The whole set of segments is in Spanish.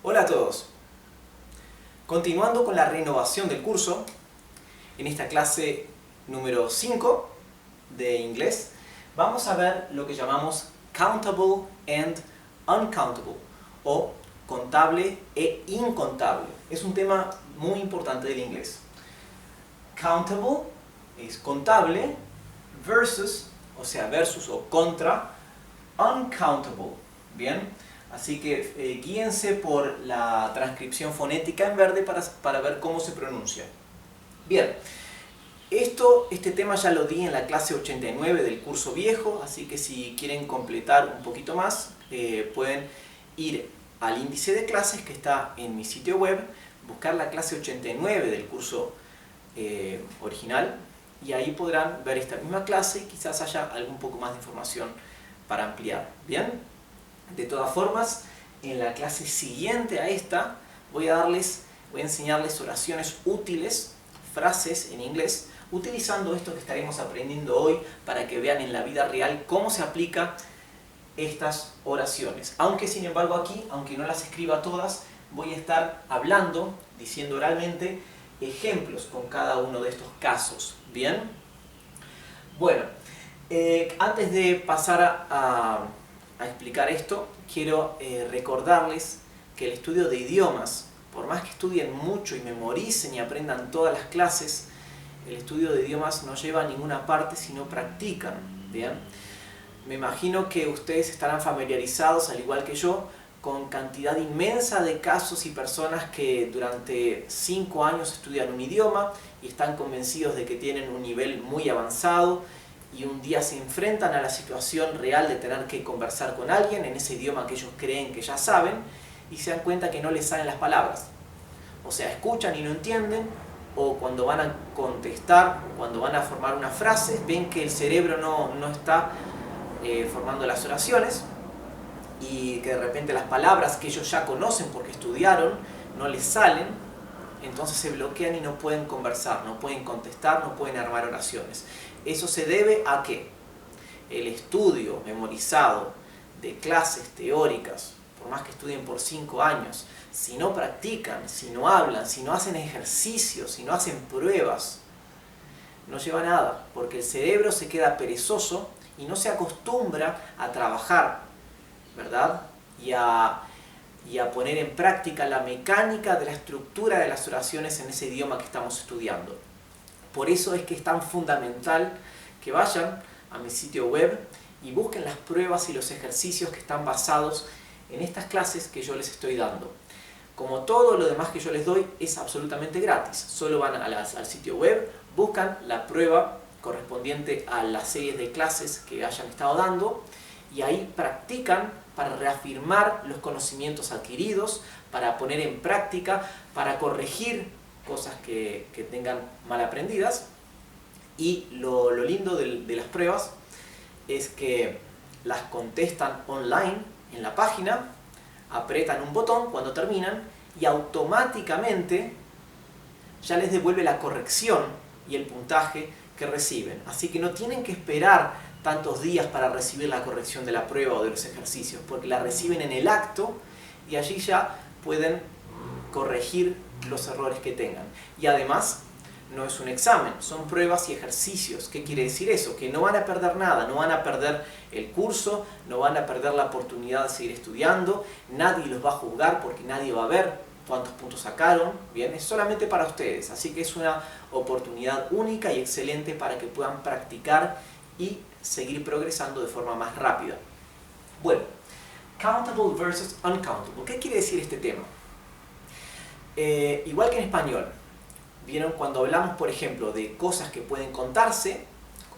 Hola a todos. Continuando con la renovación del curso, en esta clase número 5 de inglés, vamos a ver lo que llamamos countable and uncountable, o contable e incontable. Es un tema muy importante del inglés. Countable es contable versus, o sea, versus o contra, uncountable. Bien, así que guíense por la transcripción fonética en verde para ver cómo se pronuncia. Bien, este tema ya lo di en la clase 89 del curso viejo, así que si quieren completar un poquito más, pueden ir al índice de clases que está en mi sitio web, buscar la clase 89 del curso original, y ahí podrán ver esta misma clase y quizás haya algún poco más de información para ampliar. Bien, de todas formas, en la clase siguiente a esta voy a enseñarles oraciones útiles, frases en inglés, utilizando esto que estaremos aprendiendo hoy para que vean en la vida real cómo se aplica estas oraciones. Aunque sin embargo aquí, aunque no las escriba todas, voy a estar hablando, diciendo oralmente, ejemplos con cada uno de estos casos. ¿Bien? Bueno, antes de pasar a explicar esto, quiero recordarles que el estudio de idiomas, por más que estudien mucho y memoricen y aprendan todas las clases, el estudio de idiomas no lleva a ninguna parte si no practican. ¿Bien? Me imagino que ustedes estarán familiarizados, al igual que yo, con cantidad inmensa de casos y personas que durante 5 años estudian un idioma y están convencidos de que tienen un nivel muy avanzado, y un día se enfrentan a la situación real de tener que conversar con alguien en ese idioma que ellos creen que ya saben, y se dan cuenta que no les salen las palabras. O sea, escuchan y no entienden, o cuando van a contestar, cuando van a formar una frase, ven que el cerebro no está formando las oraciones, y que de repente las palabras que ellos ya conocen porque estudiaron no les salen, entonces se bloquean y no pueden conversar, no pueden contestar, no pueden armar oraciones. Eso se debe a que el estudio memorizado de clases teóricas, por más que estudien por 5 años, si no practican, si no hablan, si no hacen ejercicios, si no hacen pruebas, no lleva a nada, porque el cerebro se queda perezoso y no se acostumbra a trabajar, ¿verdad? Y a poner en práctica la mecánica de la estructura de las oraciones en ese idioma que estamos estudiando. Por eso es que es tan fundamental que vayan a mi sitio web y busquen las pruebas y los ejercicios que están basados en estas clases que yo les estoy dando. Como todo lo demás que yo les doy es absolutamente gratis. Solo van al sitio web, buscan la prueba correspondiente a las series de clases que hayan estado dando, y ahí practican para reafirmar los conocimientos adquiridos, para poner en práctica, para corregir cosas que tengan mal aprendidas. Y lo lindo de las pruebas es que las contestan online en la página, apretan un botón cuando terminan y automáticamente ya les devuelve la corrección y el puntaje que reciben. Así que no tienen que esperar tantos días para recibir la corrección de la prueba o de los ejercicios, porque la reciben en el acto y allí ya pueden corregir los errores que tengan. Y además, no es un examen, son pruebas y ejercicios. ¿Qué quiere decir eso? Que no van a perder nada, no van a perder el curso, no van a perder la oportunidad de seguir estudiando, nadie los va a juzgar porque nadie va a ver cuántos puntos sacaron. Bien, es solamente para ustedes, así que es una oportunidad única y excelente para que puedan practicar y seguir progresando de forma más rápida. Bueno, countable versus uncountable. ¿Qué quiere decir este tema? Igual que en español, ¿vieron? Cuando hablamos, por ejemplo, de cosas que pueden contarse,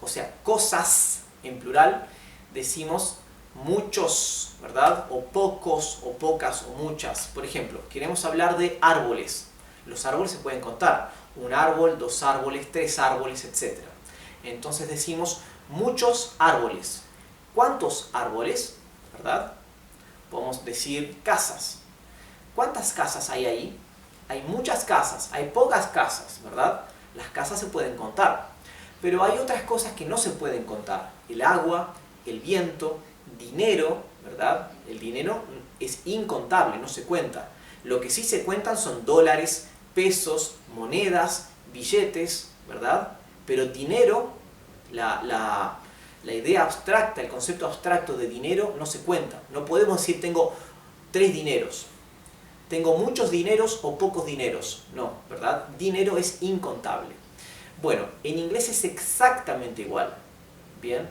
o sea, cosas en plural, decimos muchos, ¿verdad? O pocos, o pocas, o muchas. Por ejemplo, queremos hablar de árboles. Los árboles se pueden contar. 1 árbol, 2 árboles, 3 árboles, etc. Entonces decimos muchos árboles. ¿Cuántos árboles? ¿Verdad? Podemos decir casas. ¿Cuántas casas hay ahí? Hay muchas casas, hay pocas casas, ¿verdad? Las casas se pueden contar. Pero hay otras cosas que no se pueden contar. El agua, el viento, dinero, ¿verdad? El dinero es incontable, no se cuenta. Lo que sí se cuentan son dólares, pesos, monedas, billetes, ¿verdad? Pero dinero, la idea abstracta, el concepto abstracto de dinero no se cuenta. No podemos decir tengo 3 dineros, tengo muchos dineros o pocos dineros. No, ¿verdad? Dinero es incontable. Bueno, en inglés es exactamente igual. Bien,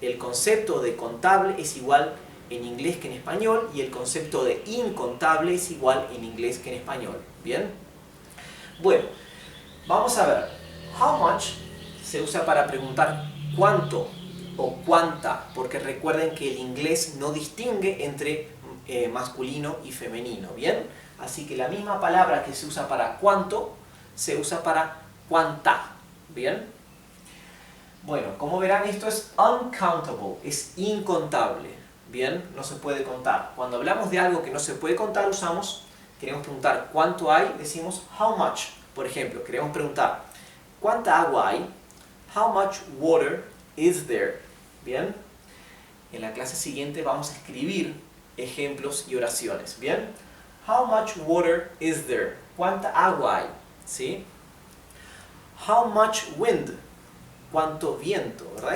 el concepto de contable es igual en inglés que en español y el concepto de incontable es igual en inglés que en español. Bien, bueno, vamos a ver. How much se usa para preguntar cuánto o cuánta, porque recuerden que el inglés no distingue entre masculino y femenino, ¿bien? Así que la misma palabra que se usa para cuánto se usa para cuánta, ¿bien? Bueno, como verán, esto es uncountable, es incontable, ¿bien? No se puede contar. Cuando hablamos de algo que no se puede contar, queremos preguntar cuánto hay, decimos how much. Por ejemplo, queremos preguntar ¿cuánta agua hay? How much water is there? ¿Bien? En la clase siguiente vamos a escribir ejemplos y oraciones, ¿bien? How much water is there? ¿Cuánta agua hay? ¿Sí? How much wind? ¿Cuánto viento? ¿Verdad?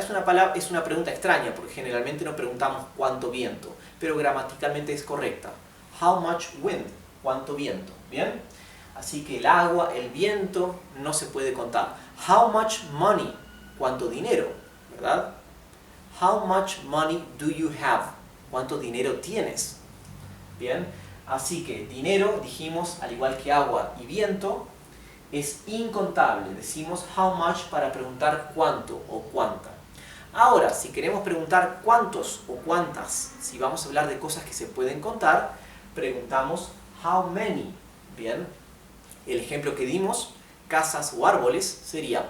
Es una pregunta extraña porque generalmente no preguntamos cuánto viento, pero gramaticalmente es correcta. How much wind? ¿Cuánto viento? ¿Bien? Así que el agua, el viento, no se puede contar. How much money? ¿Cuánto dinero? ¿Verdad? How much money do you have? ¿Cuánto dinero tienes? Bien, así que dinero, dijimos, al igual que agua y viento, es incontable. Decimos how much para preguntar cuánto o cuánta. Ahora, si queremos preguntar cuántos o cuántas, si vamos a hablar de cosas que se pueden contar, preguntamos how many. Bien, el ejemplo que dimos, casas o árboles, sería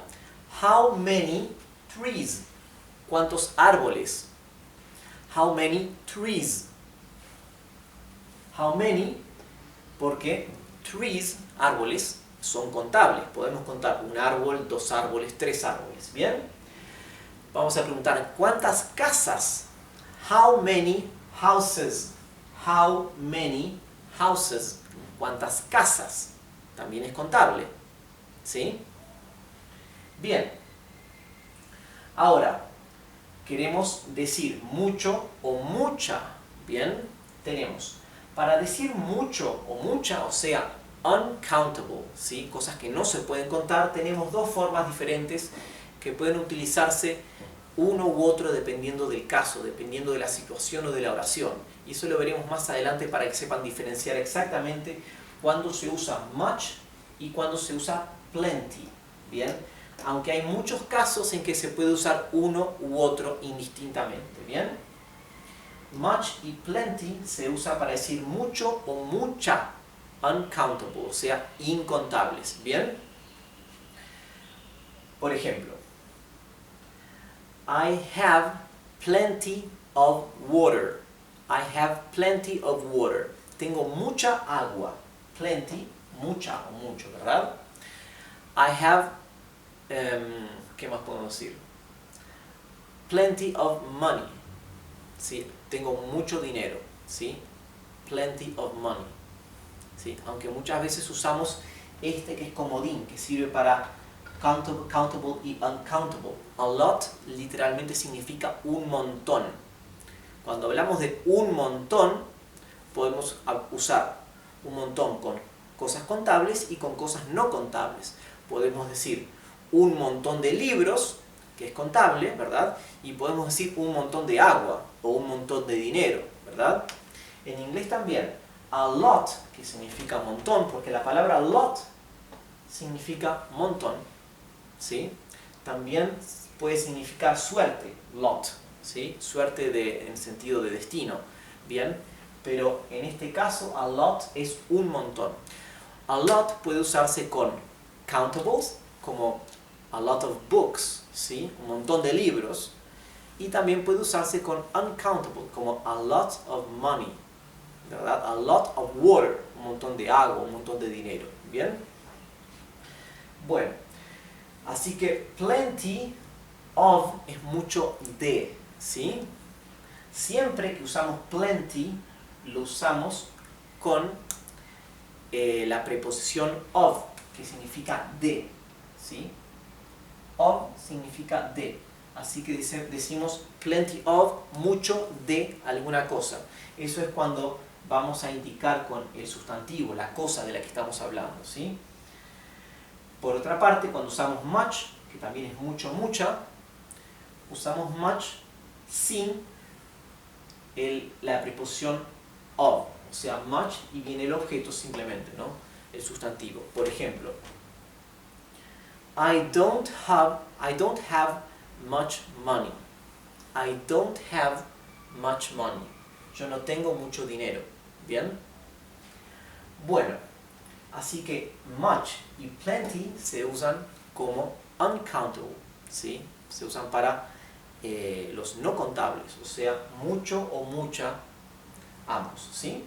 how many trees? ¿Cuántos árboles? How many trees? How many? Porque trees, árboles, son contables. Podemos contar un árbol, 2 árboles, 3 árboles. ¿Bien? Vamos a preguntar ¿cuántas casas? How many houses? How many houses? ¿Cuántas casas? También es contable. ¿Sí? Bien. Ahora, queremos decir mucho o mucha. Bien, tenemos para decir mucho o mucha, o sea, uncountable, ¿sí? Cosas que no se pueden contar, tenemos 2 formas diferentes que pueden utilizarse uno u otro dependiendo del caso, dependiendo de la situación o de la oración. Y eso lo veremos más adelante para que sepan diferenciar exactamente cuándo se usa much y cuándo se usa plenty. Bien, aunque hay muchos casos en que se puede usar uno u otro indistintamente. Bien, much y plenty se usa para decir mucho o mucha, uncountable, o sea, incontables. Bien, por ejemplo, I have plenty of water. I have plenty of water. Tengo mucha agua. Plenty, mucha o mucho, ¿verdad? I have, ¿qué más podemos decir? Plenty of money. ¿Sí? Tengo mucho dinero. ¿Sí? Plenty of money. ¿Sí? Aunque muchas veces usamos este que es comodín, que sirve para countable y uncountable. A lot literalmente significa un montón. Cuando hablamos de un montón, podemos usar un montón con cosas contables y con cosas no contables. Podemos decir un montón de libros, que es contable, ¿verdad? Y podemos decir un montón de agua o un montón de dinero, ¿verdad? En inglés también, a lot, que significa montón, porque la palabra lot significa montón, ¿sí? También puede significar suerte, lot, ¿sí? Suerte en sentido de destino, ¿bien? Pero en este caso, a lot es un montón. A lot puede usarse con countables, como a lot of books, ¿sí? Un montón de libros. Y también puede usarse con uncountable, como a lot of money, ¿verdad? A lot of water, un montón de agua, un montón de dinero, ¿bien? Bueno, así que plenty of es mucho de, ¿sí? Siempre que usamos plenty, lo usamos con la preposición of, que significa de, ¿sí? Of significa de. Así que decimos plenty of, mucho de alguna cosa. Eso es cuando vamos a indicar con el sustantivo, la cosa de la que estamos hablando, ¿sí? Por otra parte, cuando usamos much, que también es mucho, mucha, usamos much sin la preposición of. O sea, much y viene el objeto simplemente, ¿no? El sustantivo. Por ejemplo, I don't have much money. I don't have much money. Yo no tengo mucho dinero. ¿Bien? Bueno, así que much y plenty se usan como uncountable, ¿sí? Se usan para los no contables, o sea, mucho o mucha, ambos, ¿sí?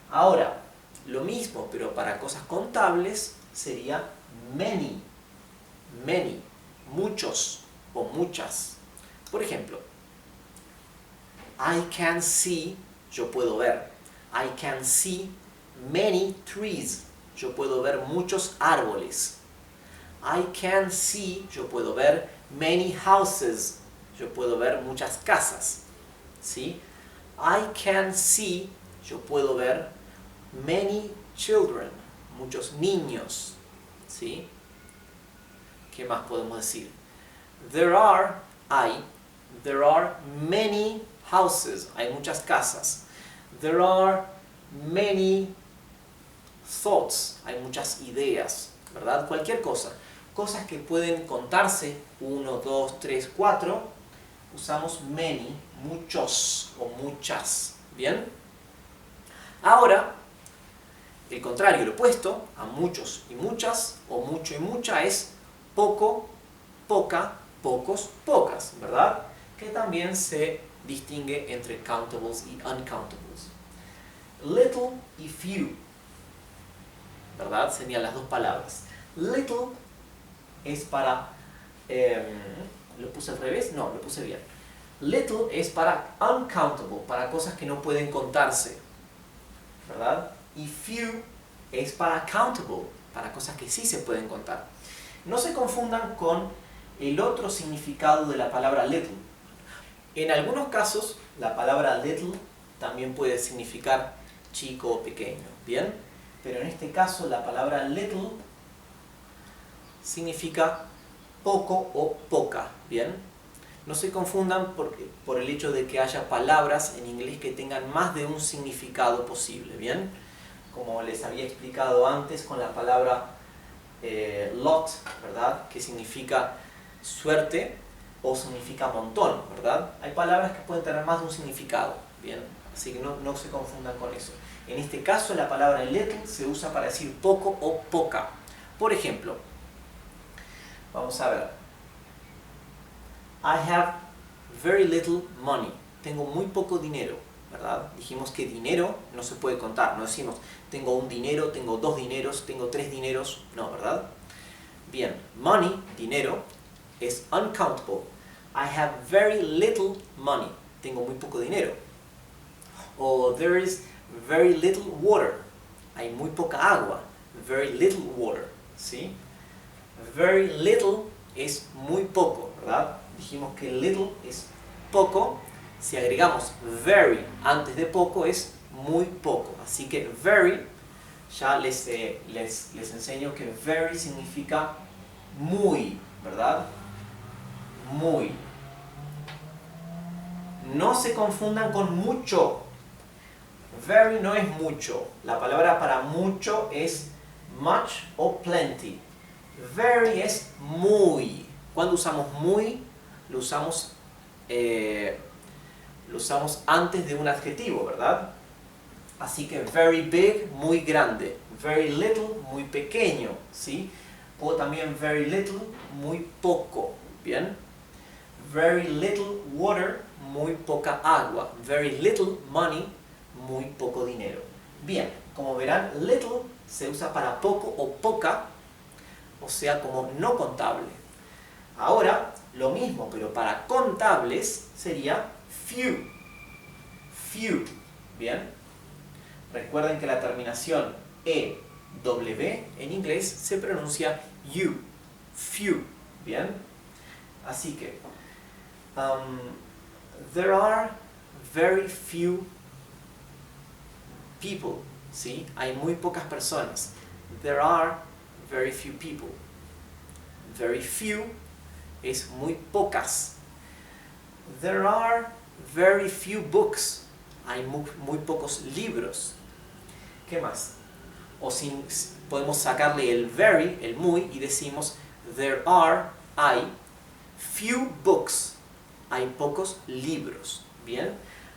Ahora, lo mismo, pero para cosas contables sería many, many, muchos o muchas. Por ejemplo, I can see, yo puedo ver. I can see many trees. Yo puedo ver muchos árboles. I can see, yo puedo ver many houses. Yo puedo ver muchas casas. ¿Sí? I can see, yo puedo ver many children. Muchos niños. ¿Sí? ¿Qué más podemos decir? There are many houses. Hay muchas casas. There are many thoughts. Hay muchas ideas, ¿verdad? Cualquier cosa. Cosas que pueden contarse, 1, 2, 3, 4, usamos many, muchos o muchas, ¿bien? Ahora, el contrario, el opuesto a muchos y muchas, o mucho y mucha, es poco, poca, pocos, pocas, ¿verdad? Que también se distingue entre countables y uncountables. Little y few, ¿verdad? Serían las dos palabras. Little es para... ¿lo puse al revés? No, lo puse bien. Little es para uncountable, para cosas que no pueden contarse, ¿verdad? Y few es para countable, para cosas que sí se pueden contar. No se confundan con el otro significado de la palabra little. En algunos casos, la palabra little también puede significar chico o pequeño, ¿bien? Pero en este caso, la palabra little significa poco o poca, ¿bien? No se confundan por el hecho de que haya palabras en inglés que tengan más de un significado posible, ¿bien? Como les había explicado antes con la palabra lot, ¿verdad? Que significa suerte o significa montón, ¿verdad? Hay palabras que pueden tener más de un significado, ¿bien? Así que no se confundan con eso. En este caso, la palabra little se usa para decir poco o poca. Por ejemplo, vamos a ver. I have very little money. Tengo muy poco dinero, ¿verdad? Dijimos que dinero no se puede contar. No decimos, tengo un dinero, tengo dos dineros, tengo tres dineros. No, ¿verdad? Bien, money, dinero, es uncountable. I have very little money. Tengo muy poco dinero. O there is very little water. Hay muy poca agua. Very little water, ¿sí? Very little es muy poco, ¿verdad? Dijimos que little es poco. Si agregamos very antes de poco es muy poco. Así que very, ya les enseño que very significa muy, ¿verdad? Muy. No se confundan con mucho. Very no es mucho. La palabra para mucho es much o plenty. Very es muy. Cuando usamos muy, lo usamos antes de un adjetivo, ¿verdad? Así que very big, muy grande. Very little, muy pequeño, ¿sí? O también very little, muy poco, ¿bien? Very little water, muy poca agua. Very little money, muy poco dinero. Bien, como verán, little se usa para poco o poca, o sea, como no contable. Ahora, lo mismo, pero para contables sería few. Few, ¿bien? Recuerden que la terminación W en inglés se pronuncia you, few, ¿bien? Así que, there are very few people, ¿sí? Hay muy pocas personas. There are very few people. Very few es muy pocas. There are very few books. Hay muy pocos libros. ¿Qué más? O podemos sacarle el very, el muy, y decimos there are, hay, few books. Hay pocos libros. ¿Bien?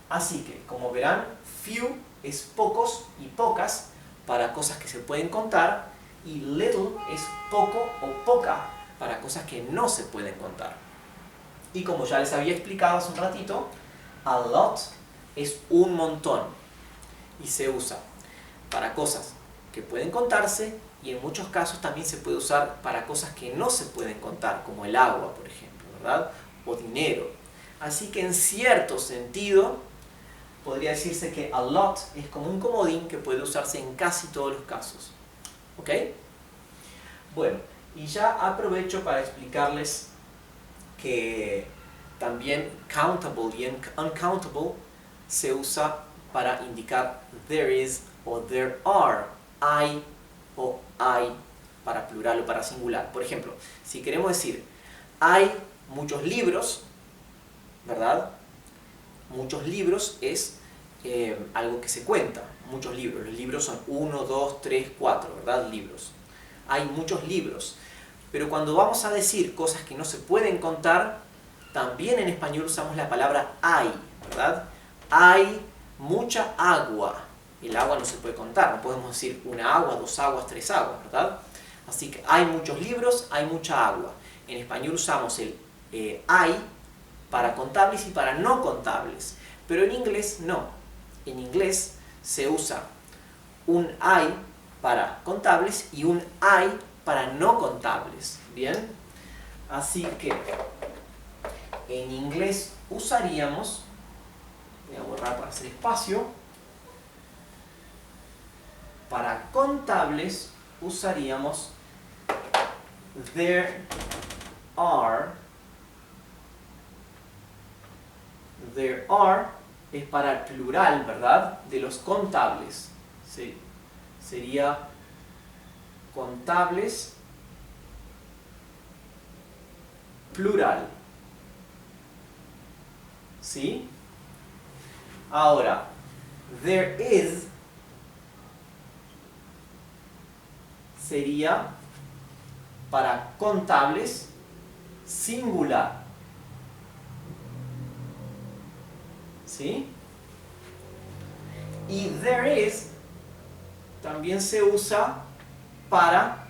Así que, como verán, few es pocos y pocas para cosas que se pueden contar, y little es poco o poca para cosas que no se pueden contar. Y como ya les había explicado hace un ratito, a lot es un montón y se usa para cosas que pueden contarse, y en muchos casos también se puede usar para cosas que no se pueden contar, como el agua, por ejemplo, ¿verdad? O dinero. Así que en cierto sentido podría decirse que a lot es como un comodín que puede usarse en casi todos los casos. ¿Ok? Bueno, y ya aprovecho para explicarles que también countable y uncountable se usa para indicar there is o there are, hay o hay para plural o para singular. Por ejemplo, si queremos decir hay muchos libros, ¿verdad? Muchos libros es algo que se cuenta, muchos libros. Los libros son 1, 2, 3, 4, ¿verdad? Libros. Hay muchos libros. Pero cuando vamos a decir cosas que no se pueden contar, también en español usamos la palabra hay, ¿verdad? Hay mucha agua. El agua no se puede contar, no podemos decir una agua, dos aguas, tres aguas, ¿verdad? Así que hay muchos libros, hay mucha agua. En español usamos el hay para contables y para no contables. Pero en inglés no. En inglés se usa un hay para contables y un hay para no contables. ¿Bien? Así que en inglés usaríamos, voy a borrar para hacer espacio, para contables usaríamos there are. There are es para el plural, ¿verdad? De los contables. ¿Sí? Sería contables plural. ¿Sí? Ahora, there is sería para contables singular. ¿Sí? Y there is también se usa para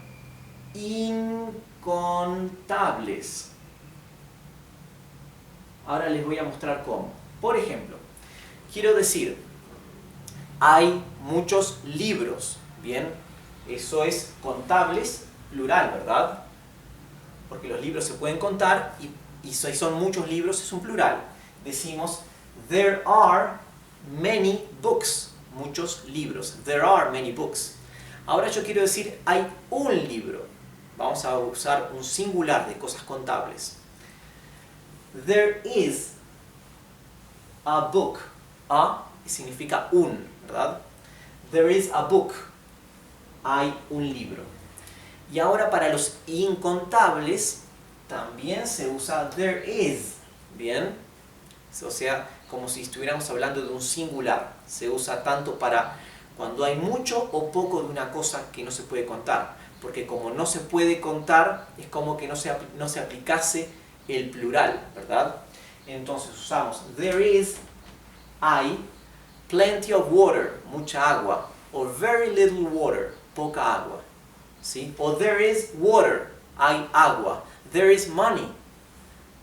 incontables. Ahora les voy a mostrar cómo. Por ejemplo, quiero decir, hay muchos libros. Bien, eso es contables plural, ¿verdad? Porque los libros se pueden contar y si son muchos libros es un plural. Decimos there are many books. Muchos libros. There are many books. Ahora yo quiero decir hay un libro. Vamos a usar un singular de cosas contables. There is a book. A significa un, ¿verdad? There is a book. Hay un libro. Y ahora para los incontables también se usa there is. ¿Bien? O sea, como si estuviéramos hablando de un singular. Se usa tanto para cuando hay mucho o poco de una cosa que no se puede contar. Porque como no se puede contar, es como que no se aplicase el plural, ¿verdad? Entonces usamos there is, hay, plenty of water, mucha agua, or very little water, poca agua, ¿sí? O there is water, hay agua, there is money,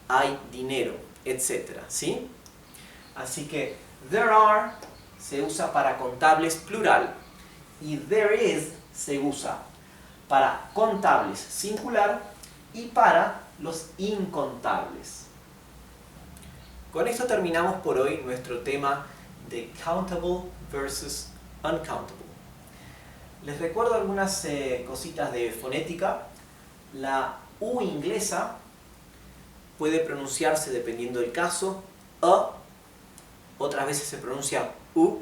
hay dinero, etc., ¿sí? Así que there are se usa para contables plural y there is se usa para contables singular y para los incontables. Con esto terminamos por hoy nuestro tema de countable versus uncountable. Les recuerdo algunas cositas de fonética. La U inglesa puede pronunciarse, dependiendo del caso, A, otras veces se pronuncia U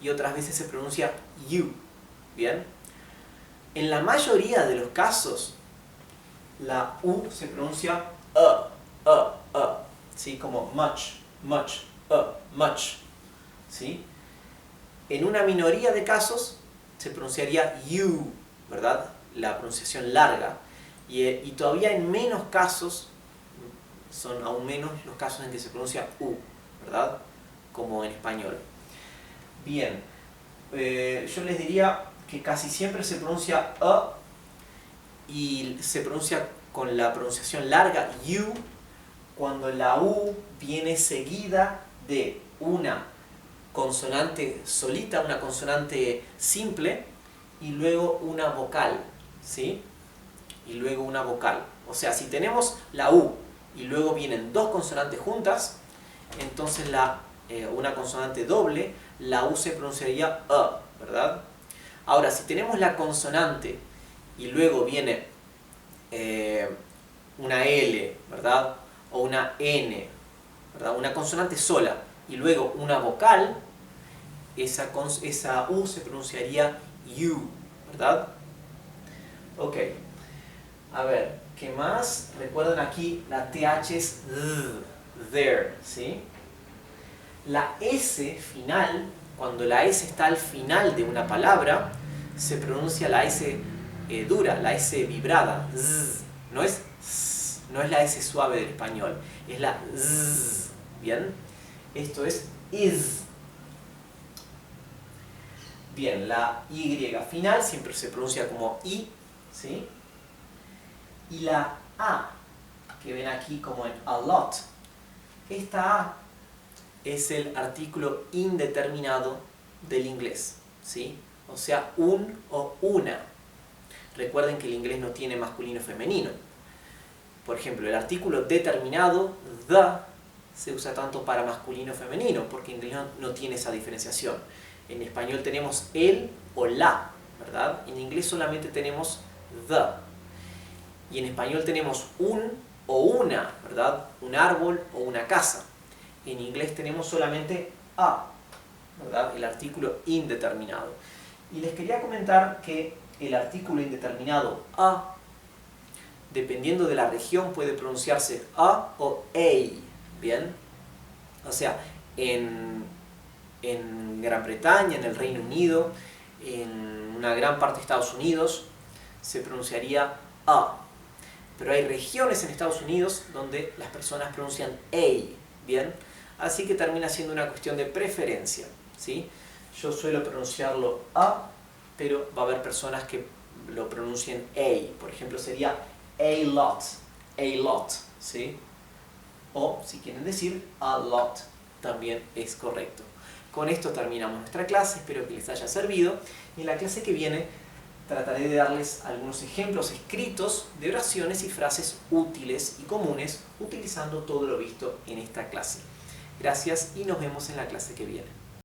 y otras veces se pronuncia U. ¿Bien? En la mayoría de los casos, la U se pronuncia A, ¿sí? Como much, much, much, ¿sí? En una minoría de casos se pronunciaría you, ¿verdad? La pronunciación larga. Y todavía en menos casos, son aún menos los casos en que se pronuncia U, ¿verdad? Como en español. Bien, yo les diría que casi siempre se pronuncia A y se pronuncia con la pronunciación larga, you, cuando la U viene seguida de una consonante solita, una consonante simple, y luego una vocal, ¿sí? Y luego una vocal. O sea, si tenemos la U y luego vienen dos consonantes juntas, entonces una consonante doble, la U se pronunciaría A, ¿verdad? Ahora, si tenemos la consonante y luego viene una L, ¿verdad? O una N, ¿verdad? Una consonante sola y luego una vocal, esa U se pronunciaría U, ¿verdad? Ok. A ver, ¿qué más? Recuerden aquí, la TH es there, ¿sí? La S final, cuando la S está al final de una palabra, se pronuncia la S dura, la S vibrada, z. No es la S suave del español, es la z, ¿bien? Esto es is. Bien, la Y final siempre se pronuncia como I, ¿sí? Y la A, que ven aquí como en a lot, esta A es el artículo indeterminado del inglés, ¿sí? O sea, un o una. Recuerden que el inglés no tiene masculino y femenino. Por ejemplo, el artículo determinado, the, se usa tanto para masculino o femenino, porque en inglés no tiene esa diferenciación. En español tenemos el o la, ¿verdad? En inglés solamente tenemos the. Y en español tenemos un o una, ¿verdad? Un árbol o una casa. En inglés tenemos solamente a, ¿verdad? El artículo indeterminado. Y les quería comentar que el artículo indeterminado a, dependiendo de la región, puede pronunciarse a o a, ¿bien? O sea, en Gran Bretaña, en el Reino Unido, en una gran parte de Estados Unidos, se pronunciaría a. Pero hay regiones en Estados Unidos donde las personas pronuncian a, ¿bien? Así que termina siendo una cuestión de preferencia, ¿sí? Yo suelo pronunciarlo a, pero va a haber personas que lo pronuncien a. Por ejemplo, sería a lot, ¿sí? O, si quieren decir a lot, también es correcto. Con esto terminamos nuestra clase, espero que les haya servido. Y en la clase que viene trataré de darles algunos ejemplos escritos de oraciones y frases útiles y comunes utilizando todo lo visto en esta clase. Gracias y nos vemos en la clase que viene.